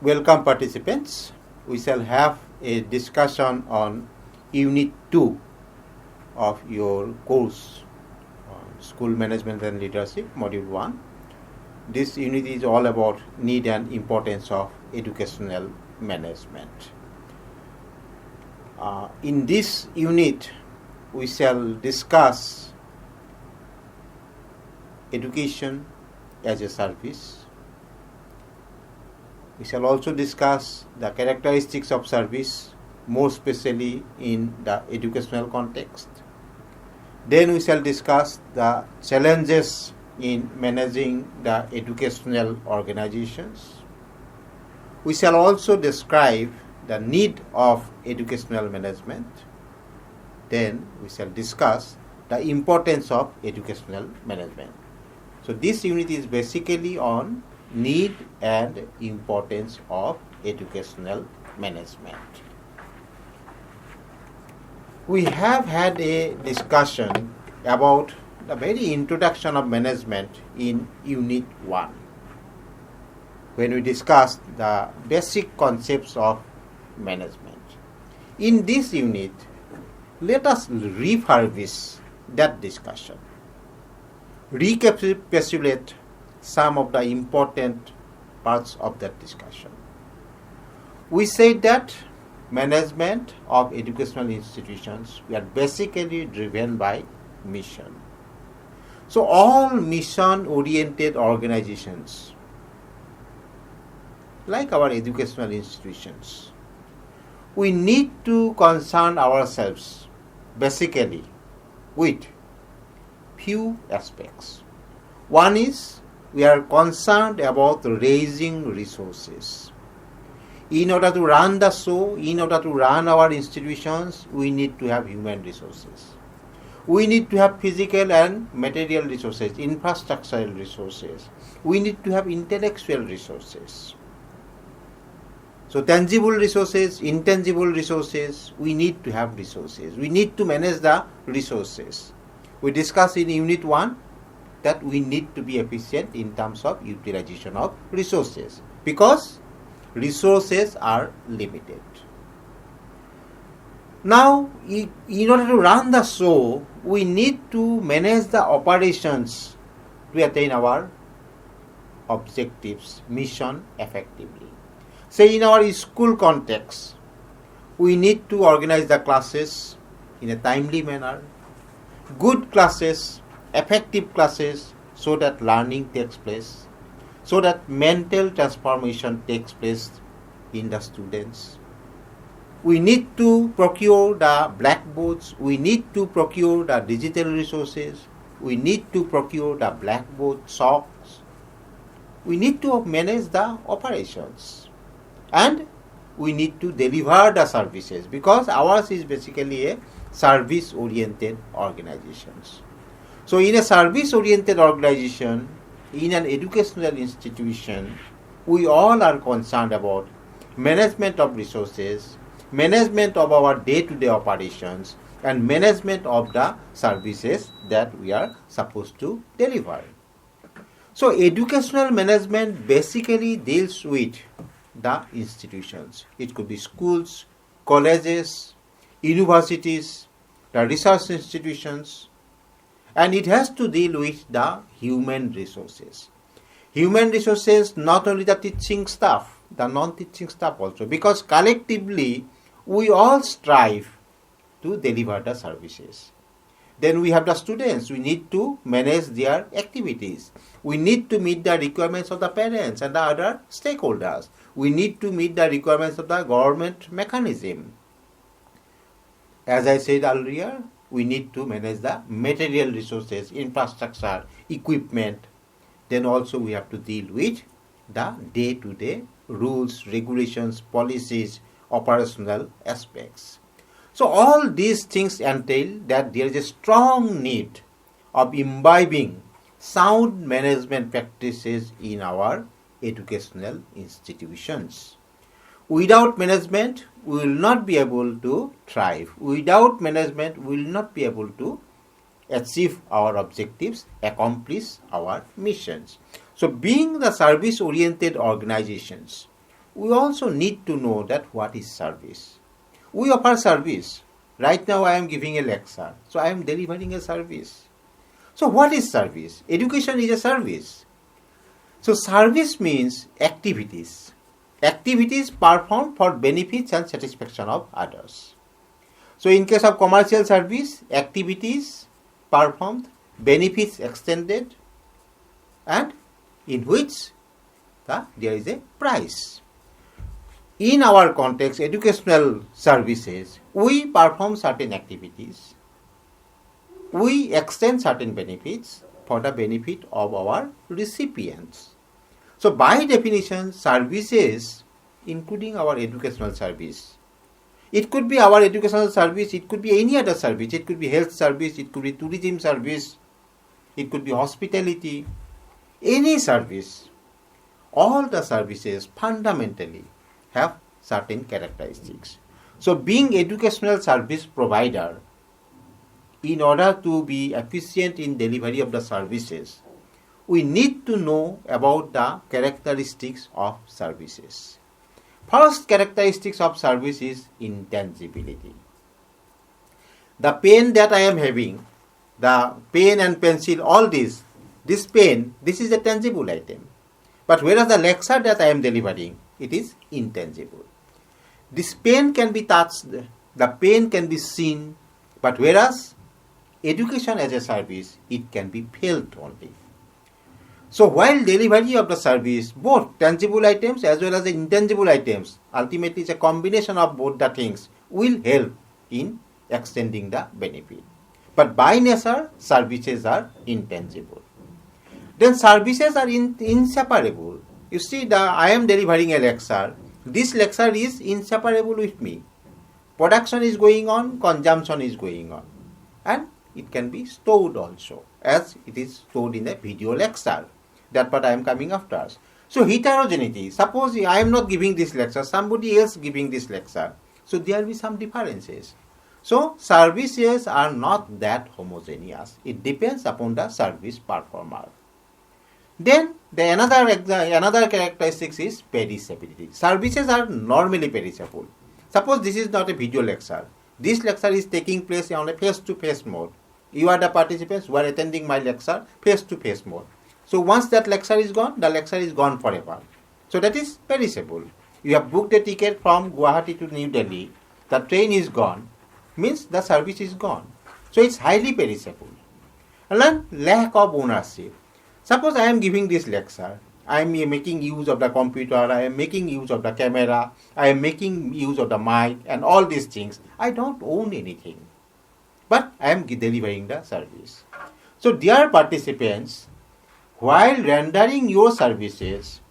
Welcome participants. We shall have a discussion on Unit 2 of your course on School Management and Leadership, Module 1. This unit is all about need and importance of educational management. In this unit, we shall discuss education as a service. We shall also discuss the characteristics of service, more especially in the educational context. Then we shall discuss the challenges in managing the educational organizations. We shall also describe the need of educational management. Then we shall discuss the importance of educational management. So this unit is basically on need and importance of educational management. We have had a discussion about the very introduction of management in Unit 1, when we discussed the basic concepts of management. In this unit, let us refurbish that discussion, recapitulate some of the important parts of that discussion. We said that management of educational institutions are basically driven by mission. So all mission-oriented organizations, like our educational institutions, we need to concern ourselves basically with few aspects. One is we are concerned about raising resources. In order to run the show, in order to run our institutions, we need to have human resources. We need to have physical and material resources, infrastructural resources. We need to have intellectual resources. So tangible resources, intangible resources, we need to have resources. We need to manage the resources. We discussed in Unit 1 that we need to be efficient in terms of utilization of resources, because resources are limited. Now, in order to run the show, we need to manage the operations to attain our objectives, mission effectively. Say in our school context, we need to organize the classes in a timely manner, good classes, effective classes, so that learning takes place, so that mental transformation takes place in the students. We need to procure the blackboards, we need to procure the digital resources, we need to procure the blackboard chalks, we need to manage the operations, and we need to deliver the services, because ours is basically a service-oriented organizations. So in a service-oriented organization, in an educational institution, we all are concerned about management of resources, management of our day-to-day operations, and management of the services that we are supposed to deliver. So educational management basically deals with the institutions. It could be schools, colleges, universities, the research institutions, and it has to deal with the human resources. Human resources, not only the teaching staff, the non-teaching staff also, because collectively we all strive to deliver the services. Then we have the students. We need to manage their activities. We need to meet the requirements of the parents and the other stakeholders. We need to meet the requirements of the government mechanism. As I said earlier, we need to manage the material resources, infrastructure, equipment. Then also we have to deal with the day-to-day rules, regulations, policies, operational aspects. So all these things entail that there is a strong need of imbibing sound management practices in our educational institutions. Without management, we will not be able to thrive. Without management, we will not be able to achieve our objectives, accomplish our missions. So being the service-oriented organizations, we also need to know that what is service. We offer service. Right now I am giving a lecture, so I am delivering a service. So what is service? Education is a service. So service means activities. Activities performed for benefits and satisfaction of others. So in case of commercial service, activities performed, benefits extended, and in which there is a price. In our context, educational services, we perform certain activities, we extend certain benefits for the benefit of our recipients. So by definition, services, including our educational service, it could be our educational service, it could be any other service, it could be health service, it could be tourism service, it could be hospitality, any service. All the services fundamentally have certain characteristics. So being educational service provider, in order to be efficient in delivery of the services, we need to know about the characteristics of services. First characteristics of service is intangibility. The pen that I am having, the pen and pencil, all this pen, this is a tangible item. But whereas the lecture that I am delivering, it is intangible. This pen can be touched, the pen can be seen, but whereas education as a service, it can be felt only. So while delivery of the service, both tangible items as well as the intangible items, ultimately it's a combination of both the things, will help in extending the benefit. But by nature, services are intangible. Then services are inseparable. You see, I am delivering a lecture. This lecture is inseparable with me. Production is going on, consumption is going on. And it can be stored also, as it is stored in a video lecture. That's what I am coming after. So heterogeneity. Suppose I am not giving this lecture, somebody else giving this lecture. So there will be some differences. So services are not that homogeneous. It depends upon the service performer. Then another characteristic is perishability. Services are normally perishable. Suppose this is not a video lecture. This lecture is taking place on a face-to-face mode. You are the participants who are attending my lecture face-to-face mode. So once that lecture is gone, the lecture is gone forever. So that is perishable. You have booked a ticket from Guwahati to New Delhi. The train is gone. Means the service is gone. So it's highly perishable. And then lack of ownership. Suppose I am giving this lecture. I am making use of the computer. I am making use of the camera. I am making use of the mic and all these things. I don't own anything. But I am delivering the service. So dear participants, while rendering your services,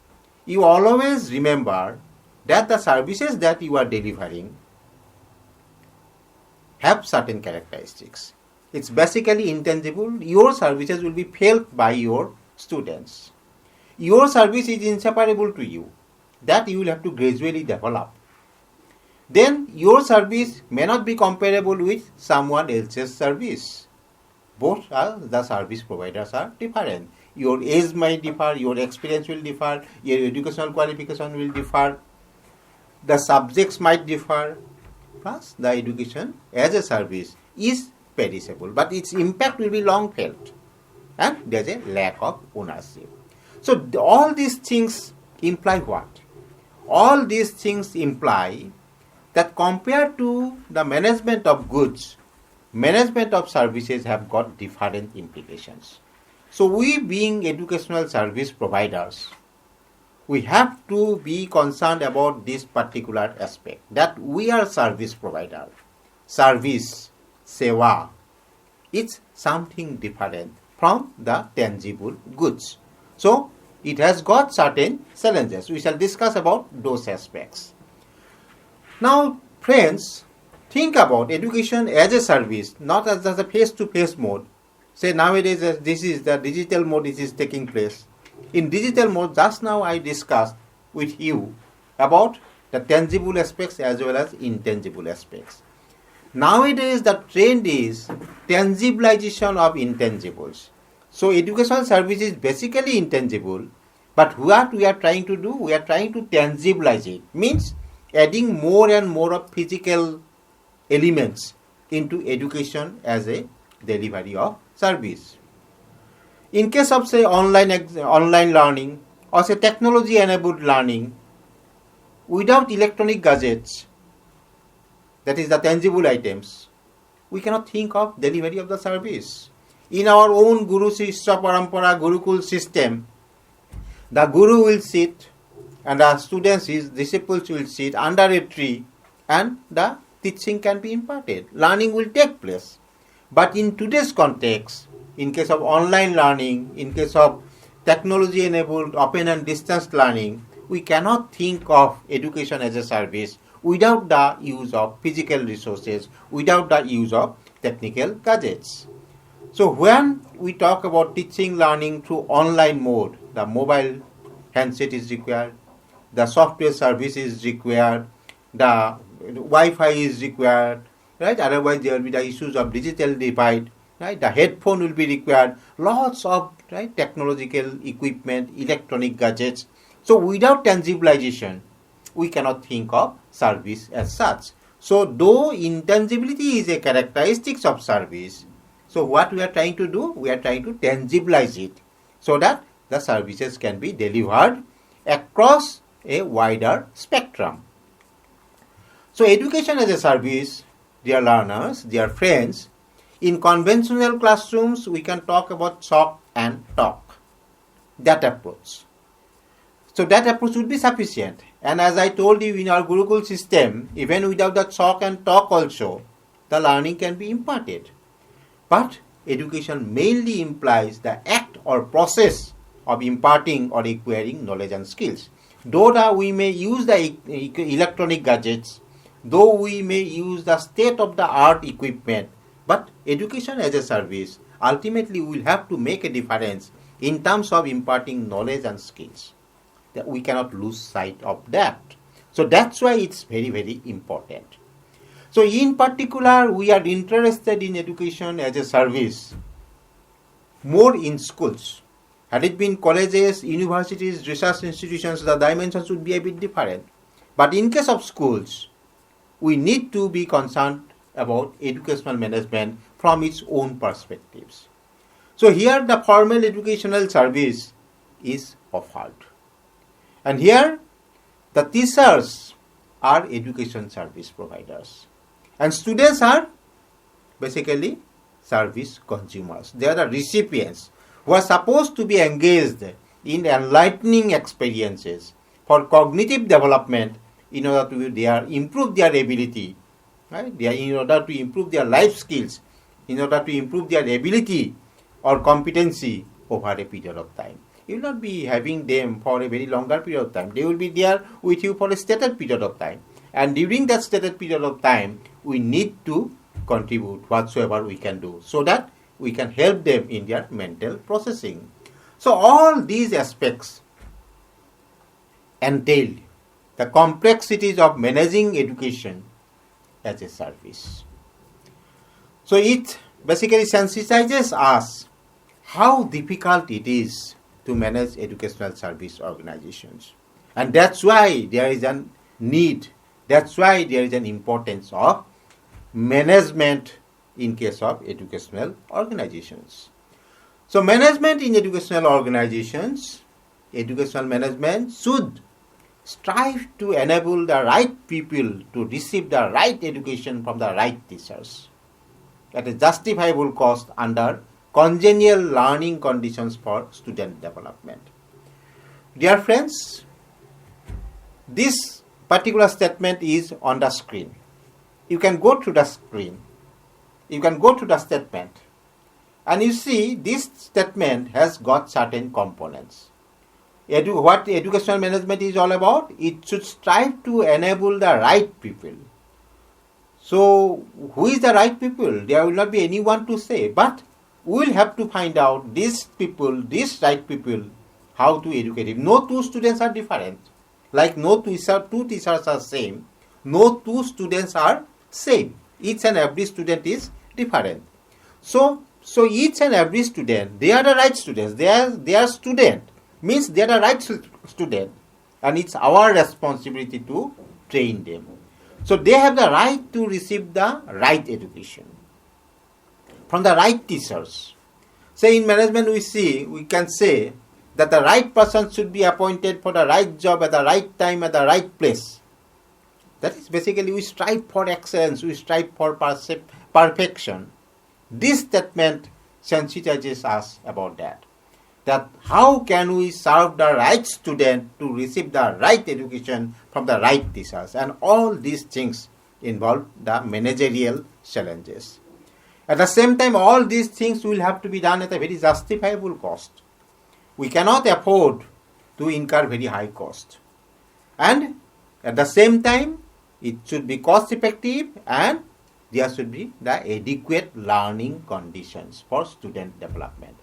you always remember that the services that you are delivering have certain characteristics. It's basically intangible. Your services will be felt by your students. Your service is inseparable to you. That you will have to gradually develop. Then your service may not be comparable with someone else's service. Both the service providers are different. Your age might differ, your experience will differ, your educational qualification will differ, the subjects might differ, plus the education as a service is perishable, but its impact will be long felt, and there is a lack of ownership. So all these things imply what? All these things imply that compared to the management of goods, management of services have got different implications. So we being educational service providers, we have to be concerned about this particular aspect, that we are service provider. Service, seva, it's something different from the tangible goods. So it has got certain challenges. We shall discuss about those aspects. Now friends, think about education as a service, not as a face-to-face mode. Say nowadays this is the digital mode is taking place. In digital mode, just now I discussed with you about the tangible aspects as well as intangible aspects. Nowadays the trend is tangibilization of intangibles. So educational service is basically intangible, But what we are trying to do, we are trying to tangibilize it. Means adding more and more of physical elements into education as a delivery of service. In case of say online learning or say technology enabled learning, without electronic gadgets, that is the tangible items, we cannot think of delivery of the service. In our own Guru Shishya Parampara Gurukul system, the Guru will sit and the students, his disciples will sit under a tree and the teaching can be imparted. Learning will take place. But in today's context, in case of online learning, in case of technology enabled open and distance learning, we cannot think of education as a service without the use of physical resources, without the use of technical gadgets. So when we talk about teaching learning through online mode, the mobile handset is required, the software service is required, the Wi-Fi is required, right? Otherwise there will be the issues of digital divide, right? The headphone will be required, lots of right technological equipment, electronic gadgets. So without tangibilization, we cannot think of service as such. So though intangibility is a characteristic of service, so what we are trying to do, we are trying to tangibilize it so that the services can be delivered across a wider spectrum. So education as a service, dear learners, dear friends, in conventional classrooms we can talk about chalk and talk, that approach. So that approach would be sufficient. And as I told you, in our Gurukul system, even without the chalk and talk also, the learning can be imparted. But education mainly implies the act or process of imparting or acquiring knowledge and skills. Though we may use the electronic gadgets, though we may use the state-of-the-art equipment, but education as a service, ultimately we will have to make a difference in terms of imparting knowledge and skills. That we cannot lose sight of that. So that's why it's very, very important. So in particular, we are interested in education as a service more in schools. Had it been colleges, universities, research institutions, the dimensions would be a bit different. But in case of schools, we need to be concerned about educational management from its own perspectives. So here the formal educational service is offered. And here the teachers are education service providers. And students are basically service consumers. They are the recipients who are supposed to be engaged in enlightening experiences for cognitive development in order to improve their ability, right? In order to improve their life skills, in order to improve their ability or competency over a period of time. You will not be having them for a very longer period of time. They will be there with you for a stated period of time. And during that stated period of time, we need to contribute whatsoever we can do so that we can help them in their mental processing. So all these aspects entail the complexities of managing education as a service. So it basically sensitizes us how difficult it is to manage educational service organizations. And that's why there is a need, that's why there is an importance of management in case of educational organizations. So management in educational organizations, educational management should strive to enable the right people to receive the right education from the right teachers at a justifiable cost under congenial learning conditions for student development. Dear friends, this particular statement is on the screen. You can go to the screen. You can go to the statement. And you see this statement has got certain components. What educational management is all about? It should strive to enable the right people. So, who is the right people? There will not be anyone to say, but we will have to find out these people, these right people, how to educate him. No two students are different. Like no two teachers are same. No two students are same. Each and every student is different. So each and every student, they are the right students. They are students. means they are the right student, and it's our responsibility to train them. So they have the right to receive the right education from the right teachers. Say in management we can say that the right person should be appointed for the right job at the right time at the right place. That is basically we strive for excellence, we strive for perfection. This statement sensitizes us about that. That how can we serve the right student to receive the right education from the right teachers, and all these things involve the managerial challenges. At the same time, all these things will have to be done at a very justifiable cost. We cannot afford to incur very high cost. And at the same time, it should be cost effective, and there should be the adequate learning conditions for student development.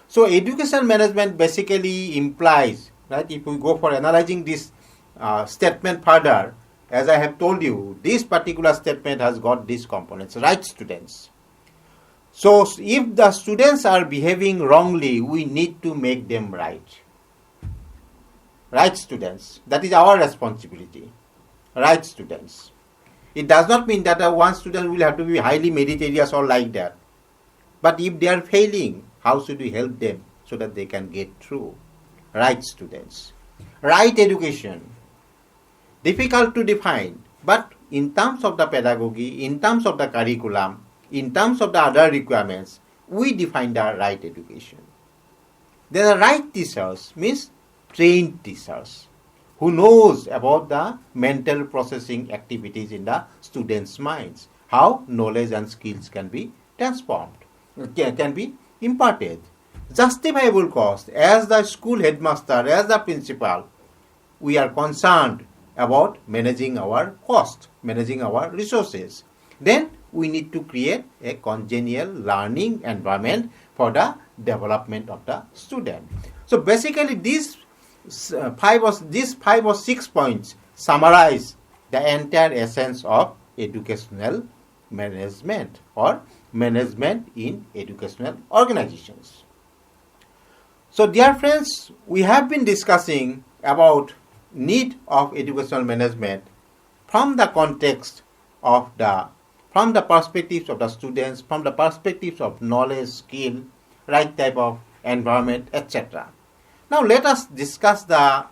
So education management basically implies, right, if we go for analyzing this statement further, as I have told you, this particular statement has got these components, right students. So if the students are behaving wrongly, we need to make them right. Right students, that is our responsibility. Right students. It does not mean that one student will have to be highly meritorious or like that. But if they are failing, how should we help them so that they can get through? Right students. Right education. Difficult to define, but in terms of the pedagogy, in terms of the curriculum, in terms of the other requirements, we define the right education. Then the right teachers means trained teachers who knows about the mental processing activities in the students' minds, how knowledge and skills can be transformed, can be imparted. Justifiable cost. As the school headmaster, as the principal, we are concerned about managing our cost, managing our resources. Then we need to create a congenial learning environment for the development of the student. So basically these 5 or 6 points summarize the entire essence of educational management or management in educational organizations. So dear friends, we have been discussing about need of educational management from the context of from the perspectives of the students, from the perspectives of knowledge, skill, right type of environment, etc. Now let us discuss the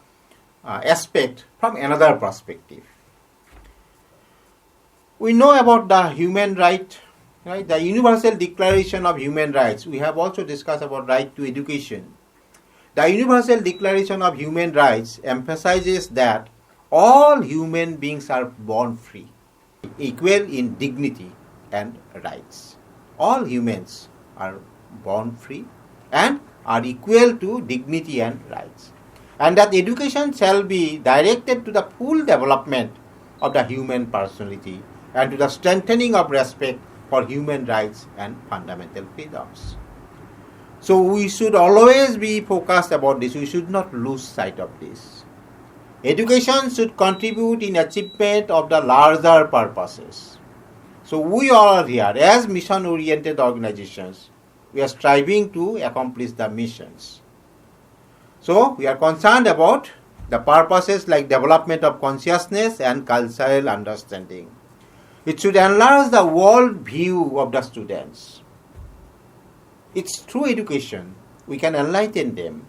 aspect from another perspective. We know about the human right, the Universal Declaration of Human Rights. We have also discussed about right to education. The Universal Declaration of Human Rights emphasizes that all human beings are born free, equal in dignity and rights. All humans are born free and are equal to dignity and rights. And that education shall be directed to the full development of the human personality and to the strengthening of respect for human rights and fundamental freedoms. So we should always be focused about this. We should not lose sight of this. Education should contribute in achievement of the larger purposes. So we all here, as mission-oriented organizations, we are striving to accomplish the missions. So we are concerned about the purposes like development of consciousness and cultural understanding. It should enlarge the world view of the students. It's through education we can enlighten them.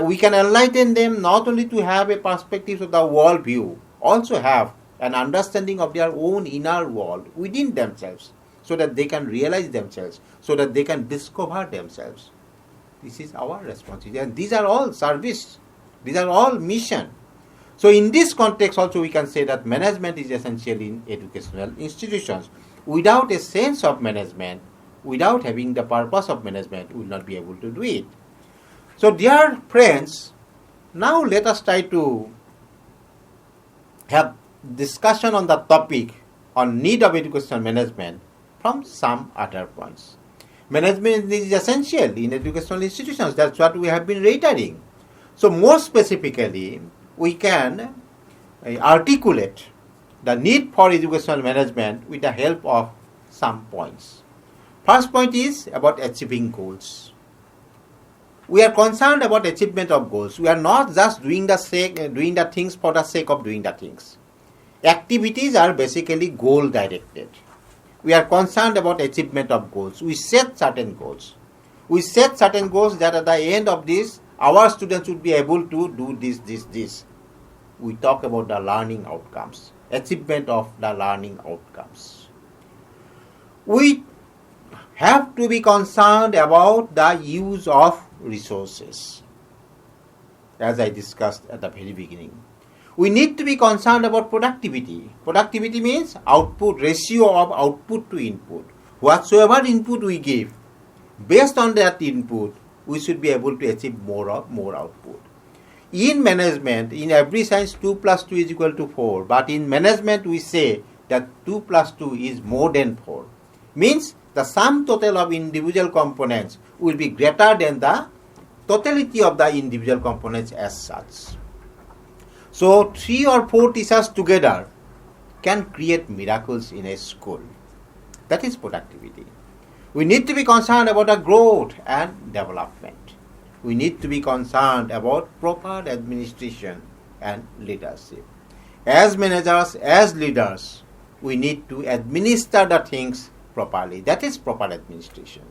We can enlighten them not only to have a perspective of the world view, also have an understanding of their own inner world within themselves, so that they can realize themselves, so that they can discover themselves. This is our responsibility. And these are all service. These are all mission. So in this context also we can say that management is essential in educational institutions. Without a sense of management, without having the purpose of management, we will not be able to do it. So dear friends, now let us try to have discussion on the topic on need of educational management from some other points. Management is essential in educational institutions. That's what we have been reiterating. So more specifically, we can articulate the need for educational management with the help of some points. First point is about achieving goals. We are concerned about achievement of goals. We are not just doing the things for the sake of doing the things. Activities are basically goal directed. We are concerned about achievement of goals. We set certain goals. We set certain goals that at the end of this, our students would be able to do this. We talk about the learning outcomes, achievement of the learning outcomes. We have to be concerned about the use of resources, as I discussed at the very beginning. We need to be concerned about productivity. Productivity means output, ratio of output to input. Whatsoever input we give, based on that input, we should be able to achieve more output. In management, in every science, 2 plus 2 is equal to 4. But in management, we say that 2 plus 2 is more than 4. Means the sum total of individual components will be greater than the totality of the individual components as such. So 3 or 4 teachers together can create miracles in a school. That is productivity. We need to be concerned about the growth and development. We need to be concerned about proper administration and leadership. As managers, as leaders, we need to administer the things properly. That is proper administration.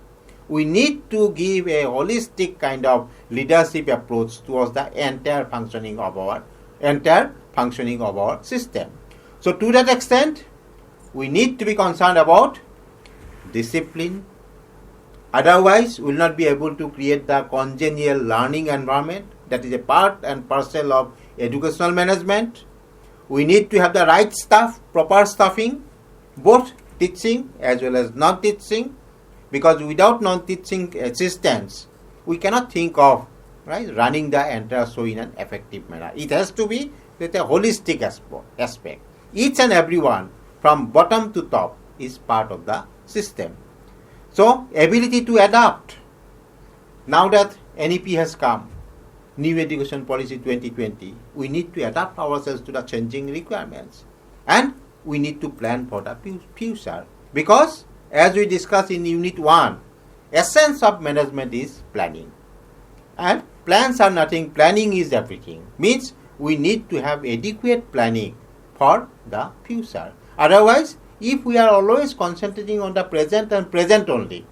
We need to give a holistic kind of leadership approach towards the entire functioning of our system. So to that extent, we need to be concerned about discipline. Otherwise, we will not be able to create the congenial learning environment that is a part and parcel of educational management. We need to have the right staff, proper staffing, both teaching as well as non-teaching, because without non-teaching assistants, we cannot think of running the entire show in an effective manner. It has to be with a holistic aspect. Each and everyone from bottom to top is part of the system. So, ability to adapt. Now that NEP has come, New Education Policy 2020, we need to adapt ourselves to the changing requirements. And we need to plan for the future. Because, as we discussed in Unit 1, essence of management is planning. And plans are nothing, planning is everything. Means we need to have adequate planning for the future. Otherwise, if we are always concentrating on the present and present only,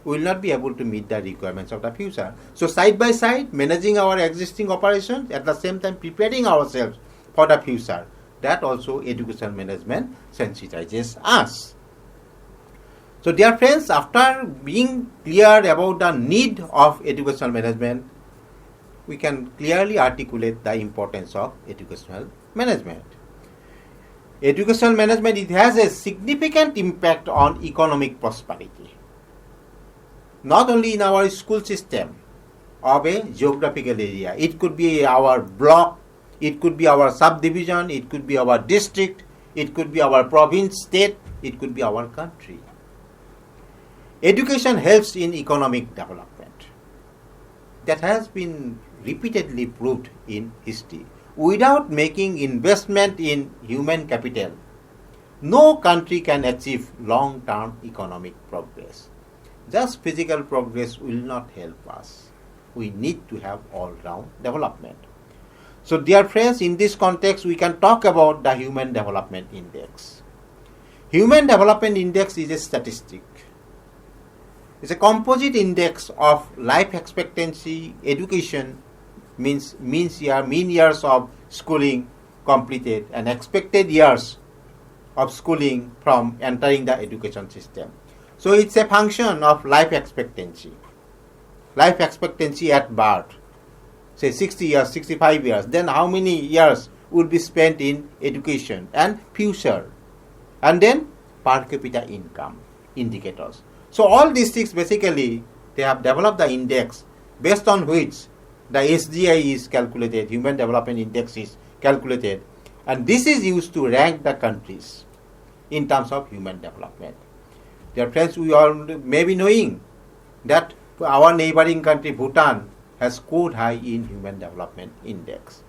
we will not be able to meet the requirements of the future. So side by side, managing our existing operations, at the same time preparing ourselves for the future. That also education management sensitizes us. So dear friends, after being clear about the need of educational management, we can clearly articulate the importance of educational management. Educational management, it has a significant impact on economic prosperity. Not only in our school system of a geographical area. It could be our block, it could be our subdivision, it could be our district, it could be our province, state, it could be our country. Education helps in economic development. That has been repeatedly proved in history. Without making investment in human capital, no country can achieve long-term economic progress. Just physical progress will not help us. We need to have all-round development. So dear friends, in this context, we can talk about the Human Development Index. Human Development Index is a statistic. It's a composite index of life expectancy, education, mean years of schooling completed and expected years of schooling from entering the education system. So it's a function of life expectancy. Life expectancy at birth, say 60 years, 65 years, then how many years would be spent in education and future, and then per capita income indicators. So all these things basically, they have developed the index based on which the SDI is calculated, Human Development Index is calculated, and this is used to rank the countries in terms of human development. Dear friends, we all may be knowing that our neighboring country Bhutan has scored high in Human Development Index.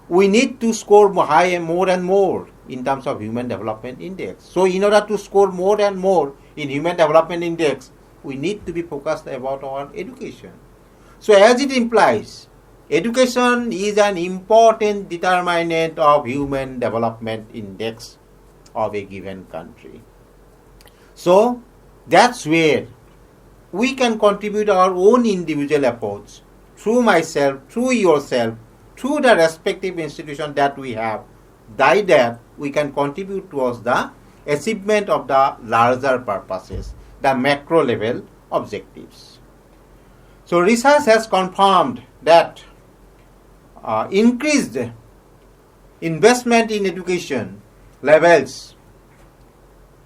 We need to score high more and more in terms of Human Development Index. So in order to score more and more in Human Development Index, we need to be focused about our education. So as it implies, education is an important determinant of human development index of a given country. So that's where we can contribute our own individual efforts through myself, through yourself, through the respective institution that we have. By that, we can contribute towards the achievement of the larger purposes, the macro level objectives. So research has confirmed that increased investment in education levels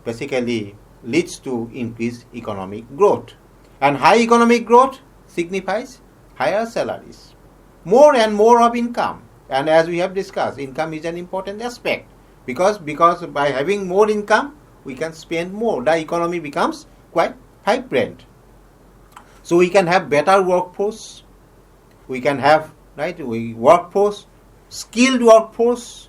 basically leads to increased economic growth. And high economic growth signifies higher salaries, more and more of income. And as we have discussed, income is an important aspect because by having more income, we can spend more. The economy becomes quite vibrant. So we can have better workforce. We can have workforce, skilled workforce,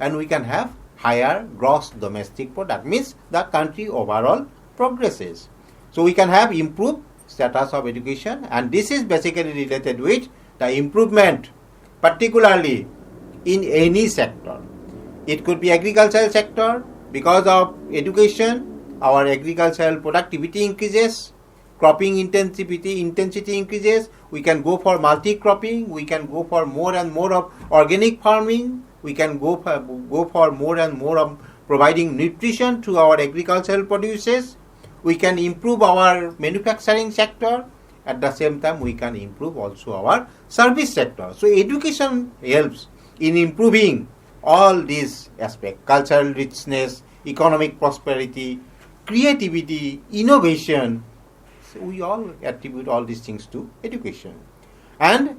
and we can have higher gross domestic product. Means the country overall progresses. So we can have improved status of education, and this is basically related with the improvement, particularly in any sector. It could be agricultural sector. Because of education, our agricultural productivity increases, cropping intensity increases. We can go for multi-cropping. We can go for more and more of organic farming. We can go for more and more of providing nutrition to our agricultural produces. We can improve our manufacturing sector. At the same time, we can improve also our service sector. So education helps in improving all these aspects: cultural richness, economic prosperity, creativity, innovation. So we all attribute all these things to education. And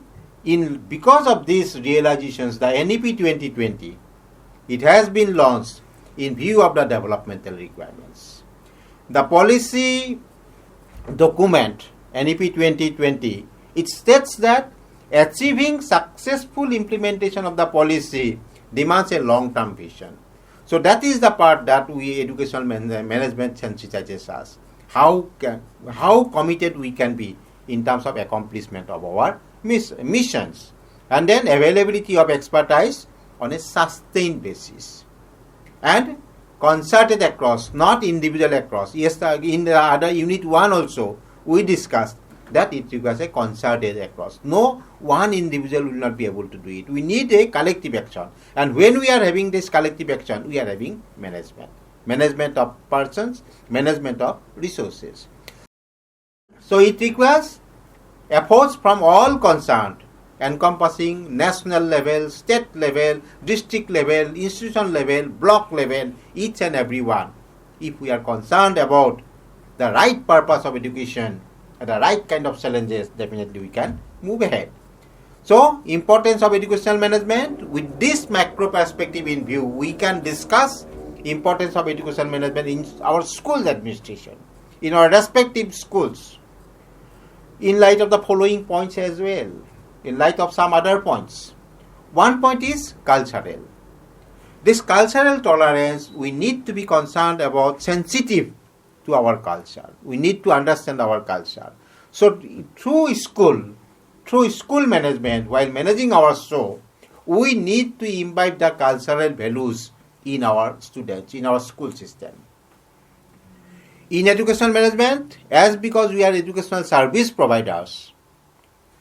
because of these realizations, the NEP 2020, it has been launched in view of the developmental requirements. The policy document NEP 2020, it states that achieving successful implementation of the policy demands a long-term vision. So that is the part that we educational management sensitizes us. How committed we can be in terms of accomplishment of our missions, and then availability of expertise on a sustained basis, and concerted across, not individual across. Yes, in the other unit 1 also we discussed that it requires a concerted across. No one individual will not be able to do it. We need a collective action, and when we are having this collective action, we are having management of persons, management of resources. So it requires efforts from all concerned, encompassing national level, state level, district level, institution level, block level, each and every one. If we are concerned about the right purpose of education and the right kind of challenges, definitely we can move ahead. So, importance of educational management. With this macro perspective in view, we can discuss importance of educational management in our school administration, in our respective schools, in light of the following points as well, in light of some other points. One point is cultural. This cultural tolerance, we need to be concerned about, sensitive to our culture. We need to understand our culture. So through school management, while managing our show, we need to imbibe the cultural values in our students, in our school system. In educational management, because we are educational service providers,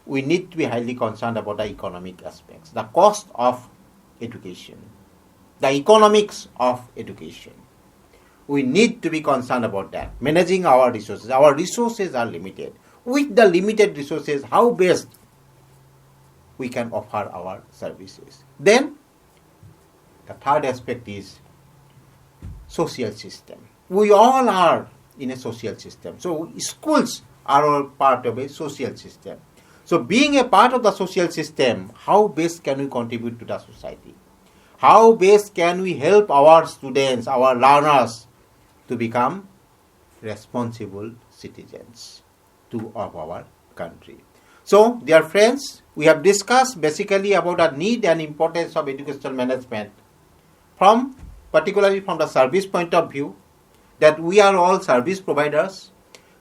we need to be highly concerned about the economic aspects, the cost of education, the economics of education. We need to be concerned about that. Managing our resources. Our resources are limited. With the limited resources, how best we can offer our services. Then, the third aspect is social system. We all are in a social system. So, schools are all part of a social system. So, being a part of the social system, how best can we contribute to the society? How best can we help our students, our learners, to become responsible citizens of our country? So, dear friends, we have discussed basically about the need and importance of educational management, particularly from the service point of view, that we are all service providers.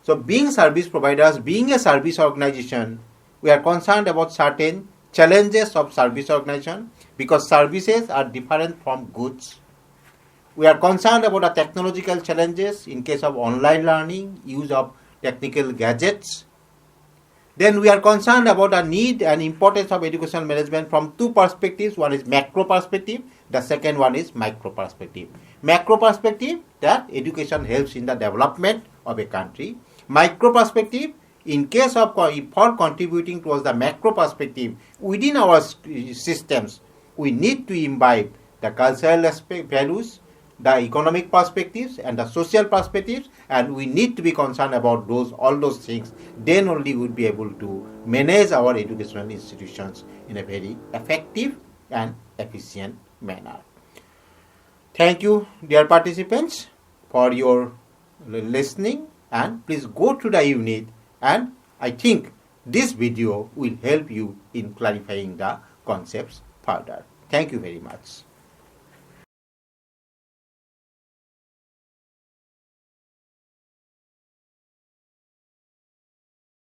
So, being service providers, being a service organization, We are concerned about certain challenges of service organization because services are different from goods. We are concerned about the technological challenges in case of online learning, use of technical gadgets. Then we are concerned about the need and importance of educational management from two perspectives. One is macro perspective, the second one is micro perspective. Macro perspective, that education helps in the development of a country. Micro perspective, in case of for contributing towards the macro perspective within our systems, we need to imbibe the cultural aspect, values, the economic perspectives and the social perspectives, and we need to be concerned about all those things. Then only we will be able to manage our educational institutions in a very effective and efficient manner. Thank you, dear participants, for your listening, and please go to the unit, and I think this video will help you in clarifying the concepts further. Thank you very much.